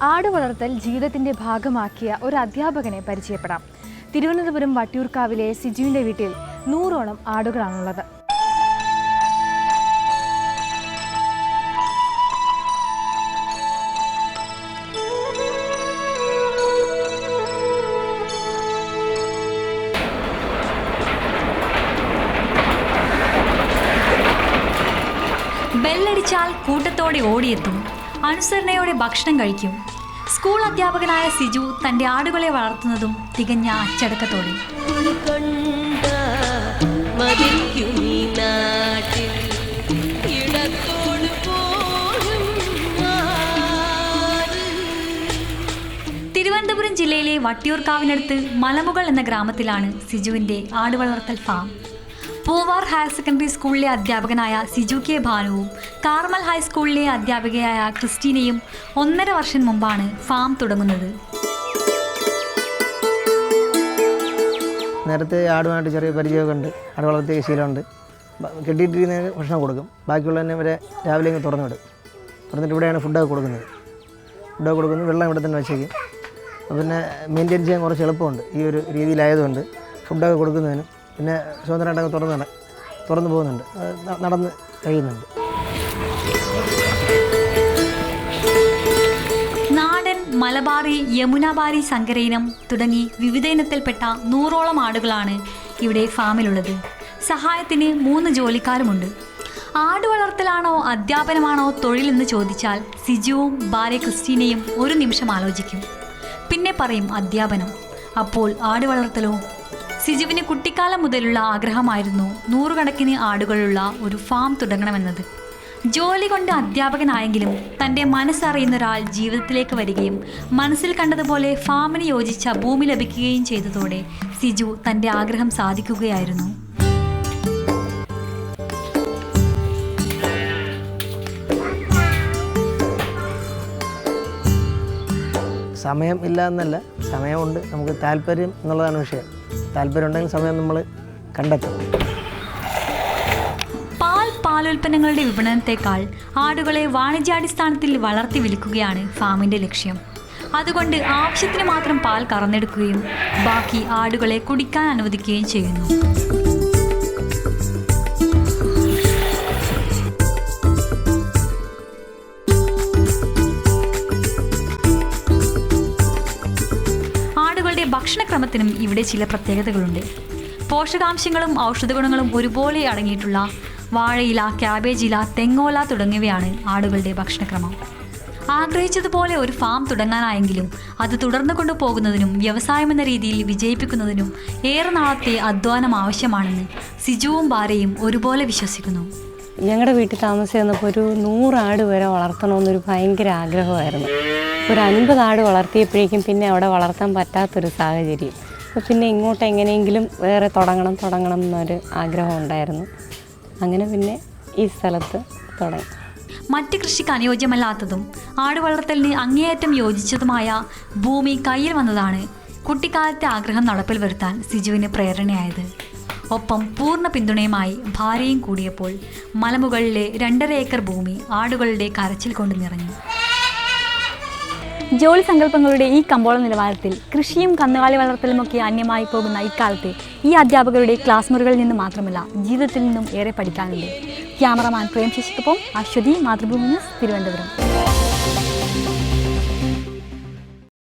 ആടുവളർത്തൽ ജീവിതത്തിൻ്റെ ഭാഗമാക്കിയ ഒരു അധ്യാപകനെ പരിചയപ്പെടാം. തിരുവനന്തപുരം വട്ടിയൂർക്കാവിലെ സിജുവിൻ്റെ വീട്ടിൽ 100ഓളം ആടുകളാണുള്ളത്. ബെല്ലടിച്ചാൽ കൂട്ടത്തോടെ ഓടിയെത്തും, അനുസരണയോടെ ഭക്ഷണം കഴിക്കും. സ്കൂൾ അധ്യാപകനായ സിജു തൻ്റെ ആടുകളെ വളർത്തുന്നതും തികഞ്ഞ അച്ചടക്കത്തോടെ. തിരുവനന്തപുരം ജില്ലയിലെ വട്ടിയൂർക്കാവിനടുത്ത് മലമുകൾ എന്ന ഗ്രാമത്തിലാണ് സിജുവിൻ്റെ ആടുവളർത്തൽ ഫാം. പൂവാർ ഹയർ സെക്കൻഡറി സ്കൂളിലെ അധ്യാപകനായ സിജു കെ ഭാനുവും കാർമൽ ഹൈസ്കൂളിലെ അധ്യാപികയായ ക്രിസ്റ്റീനയും 1.5 വർഷം മുമ്പാണ് ഫാം തുടങ്ങുന്നത്. നേരത്തെ ആടുമായിട്ട് ചെറിയ പരിചയമൊക്കെ ഉണ്ട്, ആട് വളർത്തിയ ശീലമുണ്ട്. കെട്ടിയിട്ടിരിക്കുന്ന ഭക്ഷണം കൊടുക്കും, ബാക്കിയുള്ളതിനെ വരെ രാവിലെ ഇങ്ങ് തുറന്നിടും. തുറന്നിട്ട് ഇവിടെയാണ് ഫുഡൊക്കെ കൊടുക്കുന്നത്. വെള്ളം ഇവിടെ തന്നെ വെച്ചേക്കും. പിന്നെ മെയിൻറ്റെയിൻ ചെയ്യാൻ കുറച്ച് എളുപ്പമുണ്ട് ഈ ഒരു രീതിയിലായതുകൊണ്ട്. ഫുഡൊക്കെ കൊടുക്കുന്നതിനും പിന്നെ സ്വതന്ത്രമായിട്ടൊക്കെ തുറന്നു പോകുന്നുണ്ട്, നടന്ന് കഴിയുന്നുണ്ട്. നാടൻ, മലബാറി, യമുനാബാരി, സങ്കരയിനം തുടങ്ങി വിവിധ ഇനത്തിൽപ്പെട്ട 100ഓളം ആടുകളാണ് ഇവിടെ ഫാമിലുള്ളത്. സഹായത്തിന് 3 ജോലിക്കാരുമുണ്ട്. ആടുവളർത്തലാണോ അധ്യാപനമാണോ തൊഴിലെന്ന് ചോദിച്ചാൽ സിജുവും ഭാര്യ ക്രിസ്റ്റീനയും ഒരു നിമിഷം ആലോചിക്കും. പിന്നെ പറയും അധ്യാപനം. അപ്പോൾ ആടുവളർത്തലോ? സിജുവിന് കുട്ടിക്കാലം മുതലുള്ള ആഗ്രഹമായിരുന്നു 100 കണക്കിന് ആടുകളുള്ള ഒരു ഫാം തുടങ്ങണമെന്നത്. ജോലി കൊണ്ട് അധ്യാപകനായെങ്കിലും തൻ്റെ മനസ്സറിയുന്ന ഒരാൾ ജീവിതത്തിലേക്ക് വരികയും മനസ്സിൽ കണ്ടതുപോലെ ഫാമിന് യോജിച്ച ഭൂമി ലഭിക്കുകയും ചെയ്തതോടെ സിജു തൻ്റെ ആഗ്രഹം സാധിക്കുകയായിരുന്നു. സമയം ഇല്ല എന്നല്ല, സമയമുണ്ട്. നമുക്ക് താല്പര്യം എന്നുള്ളതാണ് വിഷയം. താല്പര്യം ഉണ്ടെങ്കിൽ സമയം നമ്മൾ കണ്ടെത്തും. പാലുൽപ്പന്നങ്ങളുടെ വിപണനത്തെക്കാൾ ആടുകളെ വാണിജ്യാടിസ്ഥാനത്തിൽ വളർത്തി വിൽക്കുകയാണ് ഫാമിൻ്റെ ലക്ഷ്യം. അതുകൊണ്ട് ആവശ്യത്തിന് മാത്രം പാൽ കറന്നെടുക്കുകയും ബാക്കി ആടുകളെ കുടിക്കാൻ അനുവദിക്കുകയും ചെയ്യുന്നു. ഭക്ഷണക്രമത്തിനും ഇവിടെ ചില പ്രത്യേകതകളുണ്ട്. പോഷകാംശങ്ങളും ഔഷധ ഗുണങ്ങളും ഒരുപോലെ അടങ്ങിയിട്ടുള്ള വാഴയില, ക്യാബേജ് ഇല, തെങ്ങോല തുടങ്ങിയവയാണ് ആടുകളുടെ ഭക്ഷണക്രമം. ആഗ്രഹിച്ചതുപോലെ ഒരു ഫാം തുടങ്ങാനായെങ്കിലും അത് തുടർന്നു കൊണ്ടുപോകുന്നതിനും വ്യവസായമെന്ന രീതിയിൽ വിജയിപ്പിക്കുന്നതിനും ഏറെ നാളത്തെ അധ്വാനം ആവശ്യമാണെന്ന് സിജുവും ഭാര്യയും ഒരുപോലെ വിശ്വസിക്കുന്നു. ഞങ്ങളുടെ വീട്ടിൽ താമസിച്ചപ്പോൾ ഒരു 100 ആട് വരെ വളർത്തണമെന്നൊരു ഭയങ്കര ആഗ്രഹമായിരുന്നു. ഒരു 50 ആട് വളർത്തിയപ്പോഴേക്കും പിന്നെ അവിടെ വളർത്താൻ പറ്റാത്തൊരു സാഹചര്യം. അപ്പോൾ പിന്നെ ഇങ്ങോട്ട് എങ്ങനെയെങ്കിലും വേറെ തുടങ്ങണം എന്നൊരു ആഗ്രഹം ഉണ്ടായിരുന്നു. അങ്ങനെ പിന്നെ ഈ സ്ഥലത്ത് തുടങ്ങി. മറ്റ് കൃഷിക്ക് അനുയോജ്യമല്ലാത്തതും ആടുവളർത്തലിന് അങ്ങേയറ്റം യോജിച്ചതുമായ ഭൂമി കയ്യിൽ വന്നതാണ് കുട്ടിക്കാലത്തെ ആഗ്രഹം നടപ്പിൽ വരുത്താൻ സിജുവിന് പ്രേരണയായത്. ഒപ്പം പൂർണ്ണ പിന്തുണയുമായി ഭാര്യയും കൂടിയപ്പോൾ മലമുകളിലെ 2.5 ഏക്കർ ഭൂമി ആടുകളുടെ കരച്ചിൽ കൊണ്ട് നിറഞ്ഞു. ജോലി സങ്കല്പങ്ങളുടെ ഈ കമ്പോള നിലവാരത്തിൽ കൃഷിയും കന്നുകാലി വളർത്തലുമൊക്കെ അന്യമായി പോകുന്ന ഇക്കാലത്ത് ഈ അധ്യാപകരുടെ ക്ലാസ് മുറികളിൽ നിന്ന് മാത്രമല്ല ജീവിതത്തിൽ നിന്നും ഏറെ പഠിക്കാനുണ്ട്. ക്യാമറമാൻ പ്രേം ശശിക്കൊപ്പം അശ്വതി, മാതൃഭൂമി ന്യൂസ്, തിരുവനന്തപുരം.